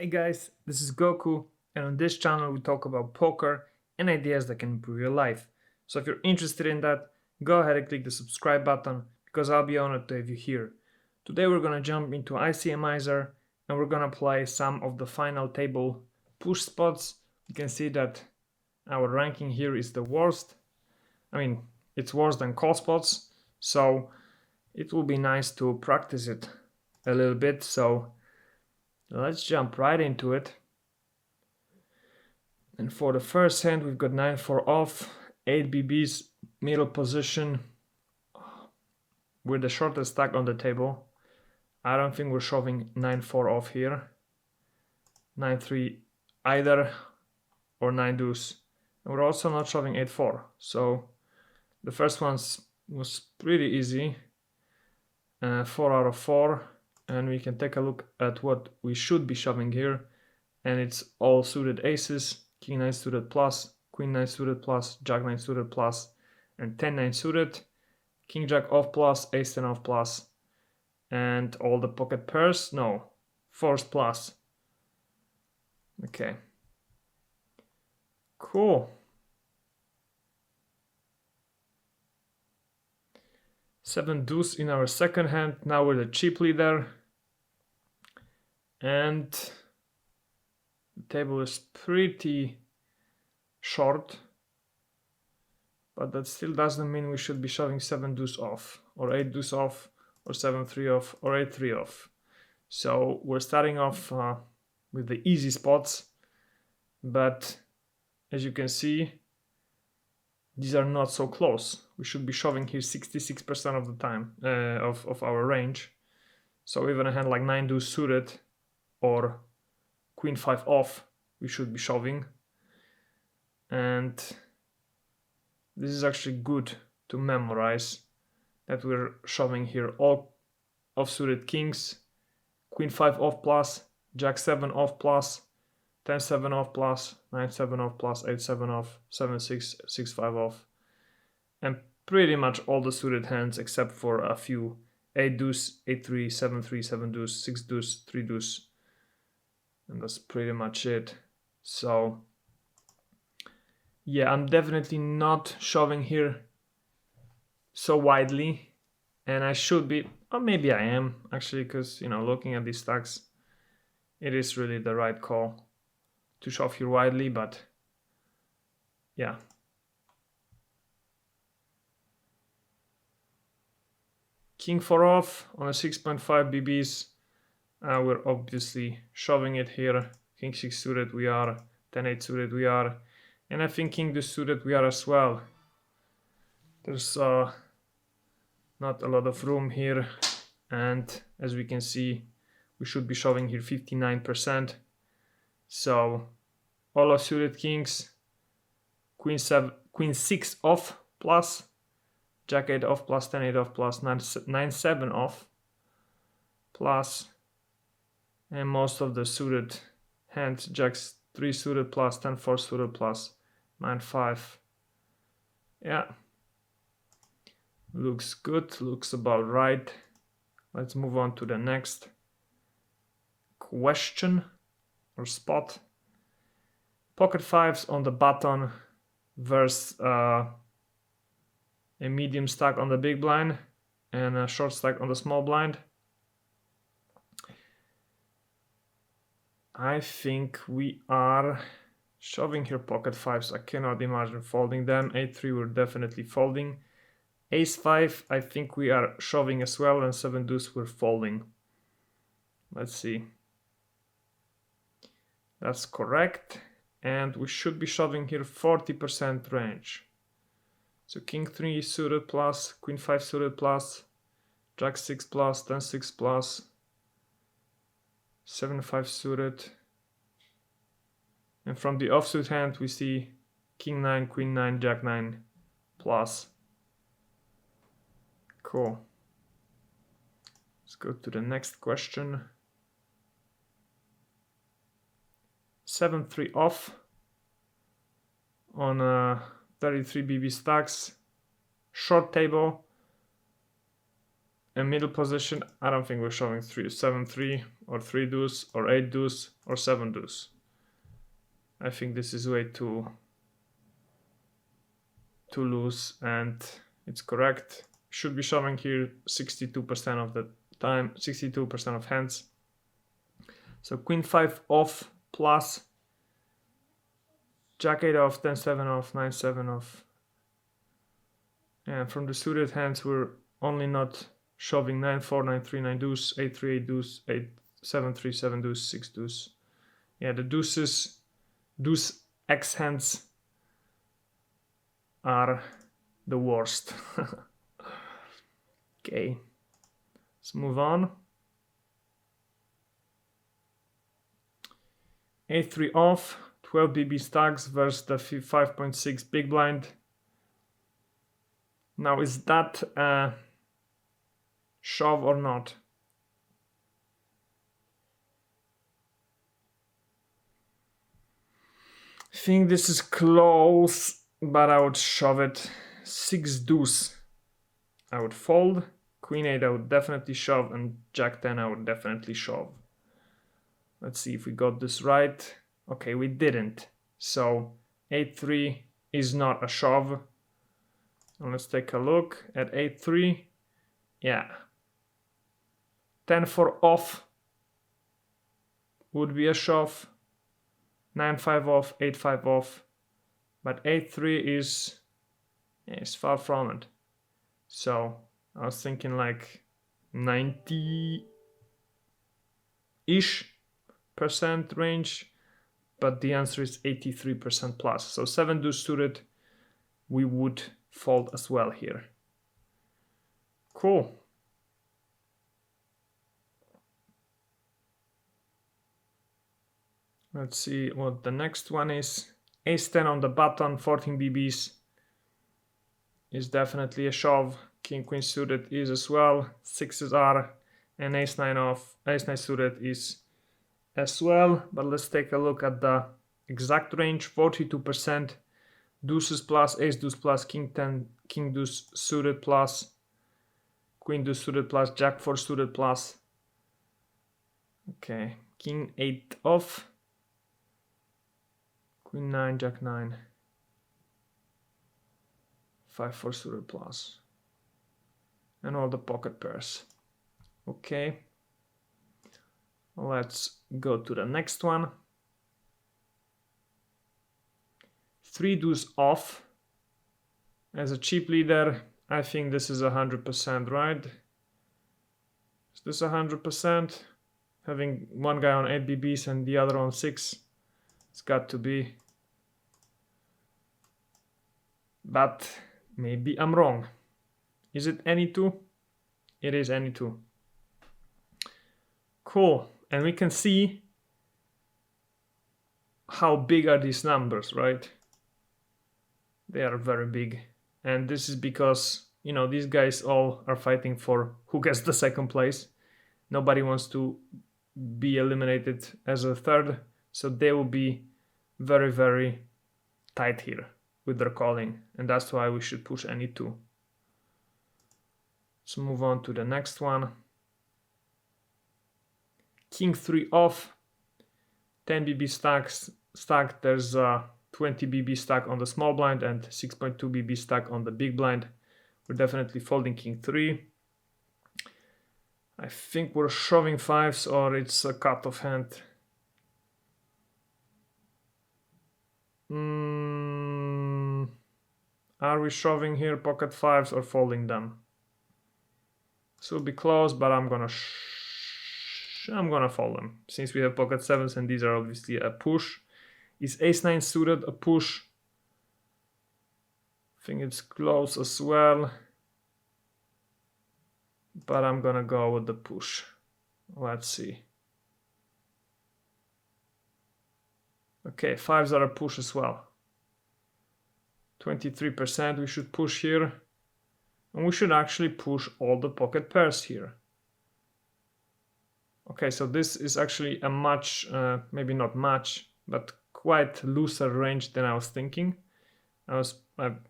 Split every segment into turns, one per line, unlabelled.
Hey guys, this is Goku, and on this channel we talk about poker and ideas that can improve your life. So if you're interested in that, go ahead and click the subscribe button because I'll be honored to have you here. Today we're gonna jump into ICMIZER and we're gonna play some of the final table push spots. You can see that our ranking here is the worst. I mean, it's worse than call spots, so it will be nice to practice it a little bit. So let's jump right into it. And for the first hand, we've got 9-4 off, 8 BBs, middle position with the shortest stack on the table. I don't think we're shoving 9-4 off here. 9-3 either, or 9 deuce. And we're also not shoving 8-4. So the first one was pretty easy. 4 out of 4. And we can take a look at what we should be shoving here. And it's all suited aces, king 9 suited plus, queen 9 suited plus, jack 9 suited plus, and 10-9 suited, king jack off plus, ace 10 off plus, and all the pocket pairs, no, fours plus. Okay. Cool. 7 deuce in our second hand, now we're the chip leader. And the table is pretty short, but that still doesn't mean we should be shoving 7 deuce off, or 8 deuce off, or 7-3 off, or 8-3 off. So we're starting off with the easy spots, but as you can see, these are not so close. We should be shoving here 66% of the time of our range. So even a hand like 9 deuce suited or queen 5 off, we should be shoving. And this is actually good to memorize that we're shoving here all off-suited kings, queen 5 off plus, jack 7 off plus, 10-7 off plus, 9-7 off plus, 8-7 off, 7-6, 6-5 off, and pretty much all the suited hands except for a few 8 deuce, 8-3, 7-3, 7 deuce, 6 deuce, 3 deuce, and that's pretty much it. So yeah, I'm definitely not shoving here so widely, and I should be, or maybe I am actually, because looking at these stacks, it is really the right call to shove here widely, but yeah. King 4 off on a 6.5 BBs. We're obviously shoving it here. King 6 suited we are, 10-8 suited we are, and I think king deuce suited we are as well. There's not a lot of room here, and as we can see, we should be shoving here 59%. So all our suited kings, queen 6 off plus, jack 8 off plus, 10-8 off plus, 9-7 off plus, and most of the suited hands, jacks 3 suited plus, 10-4 suited plus, 9-5. Yeah, looks good, looks about right. Let's move on to the next question or spot. Pocket fives on the button versus a medium stack on the big blind and a short stack on the small blind. I think we are shoving here pocket fives. I cannot imagine folding them. 8-3 we're definitely folding. Ace 5 I think we are shoving as well, and 7 deuce we're folding. Let's see. That's correct, and we should be shoving here 40% range. So king 3 suited plus, queen 5 suited plus, jack 6 plus, 10-6 plus, 7-5 suited, and from the offsuit hand we see king 9, queen 9, jack 9 plus. Cool. Let's go to the next question. 7-3 off on 33 BB stacks, short table. a middle position, I don't think we're shoving 7-3 or 3 deuce or 8 deuce or 7 deuce. I think this is way too loose, and it's correct. Should be shoving here 62% of the time, 62% of hands. So queen 5 off plus jack 8 off, 10-7 off, 9-7 off. And from the suited hands, we're only not shoving 9-4, 9-3, 9 deuce, 8-3, 8 deuce, 8-7-3, 7 deuce, 6 deuce. Yeah, the deuces, deuce X hands are the worst. Okay, let's move on. 8-3 off, 12 BB stacks versus the 5.6 big blind. Now, is that a shove or not? I think this is close, but I would shove it. 6 deuce, I would fold. Queen 8, I would definitely shove, and Jack 10, I would definitely shove. Let's see if we got this right. Okay, we didn't. So 8-3 is not a shove. And let's take a look at 8-3. Yeah. 10-4 off would be a shove. 9-5 off, 8-5 off. But 8-3 is far from it. So I was thinking like 90-ish % range, but the answer is 83% plus. So 7 deuce suited, we would fold as well here. Cool. Let's see what the next one is. Ace 10 on the button, 14 BBs is definitely a shove. King Queen suited is as well. 6s are, and Ace 9 off. Ace 9 suited is as well. But let's take a look at the exact range. 42%. Deuces plus, Ace deuce plus, King 10, King deuce suited plus, Queen deuce suited plus, Jack 4 suited plus. Okay, King 8 off. Queen 9, Jack 9. 5-4 suited plus. And all the pocket pairs. Okay. Let's go to the next one. 3 deuce off. As a cheap leader, I think this is 100%, right? Is this 100%? Having one guy on 8 BBs and the other on 6. It's got to be. But maybe I'm wrong. Is it any 2? It is any 2. Cool. And we can see how big are these numbers, right? They are very big. And this is because, you know, these guys all are fighting for who gets the second place. Nobody wants to be eliminated as a third. So they will be very, very tight here with their calling. And that's why we should push any 2. Let's move on to the next one. King 3 off. 10 BB stacked. There's a 20 BB stack on the small blind and 6.2 BB stack on the big blind. We're definitely folding King 3. I think we're shoving 5s, or it's a cut-off hand. Are we shoving here pocket 5s or folding them? This will be close, but I'm gonna fold them since we have pocket 7s and these are obviously a push. Is Ace 9 suited a push? I think it's close as well, but I'm gonna go with the push. Let's see. Okay, 5s are a push as well. 23%, we should push here. And we should actually push all the pocket pairs here. Okay, so this is actually a much, maybe not much, but quite looser range than I was thinking. I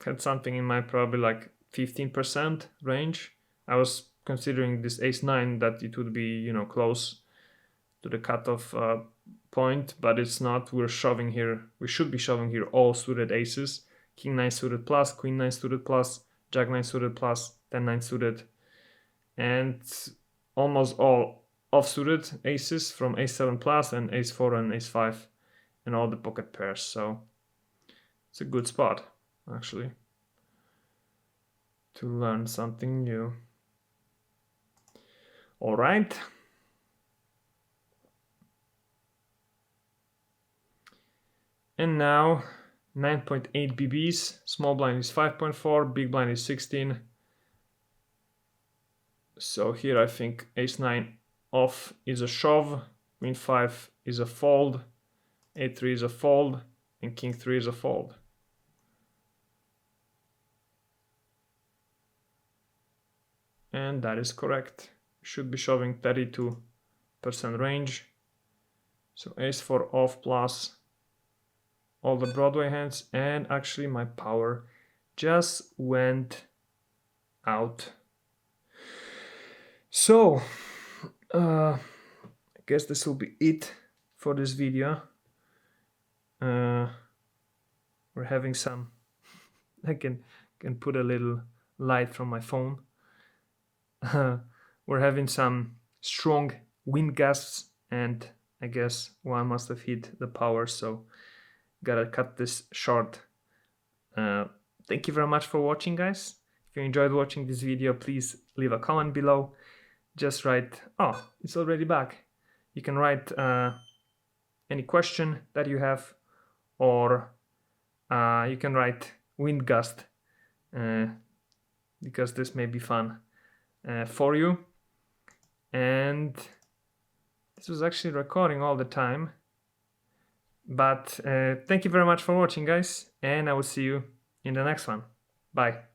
had something in mind, probably like 15% range. I was considering this ace-9 that it would be, you know, close to the cutoff point, but it's not. We're shoving here, we should be shoving here all suited aces, king-9 suited plus, queen-9 suited plus, jack-9 suited plus, 10-9 suited, and almost all off-suited aces from ace-7 plus and ace-4 and ace-5 and all the pocket pairs. So it's a good spot, actually, to learn something new. All right. And now 9.8 BBs, small blind is 5.4, big blind is 16. So here I think ace-9 off is a shove, queen 5 is a fold, a3 is a fold, and king 3 is a fold. And that is correct. Should be shoving 32% range. So ace-4 off plus all the Broadway hands, and actually my power just went out. So I guess this will be it for this video. We're having some, I can put a little light from my phone. We're having some strong wind gusts, and I guess one must have hit the power, so gotta cut this short. Thank you very much for watching, guys. If you enjoyed watching this video, please leave a comment below. Just write, oh, it's already back. You can write any question that you have, or you can write wind gust, because this may be fun for you. And this was actually recording all the time. But thank you very much for watching, guys, and I will see you in the next one. Bye.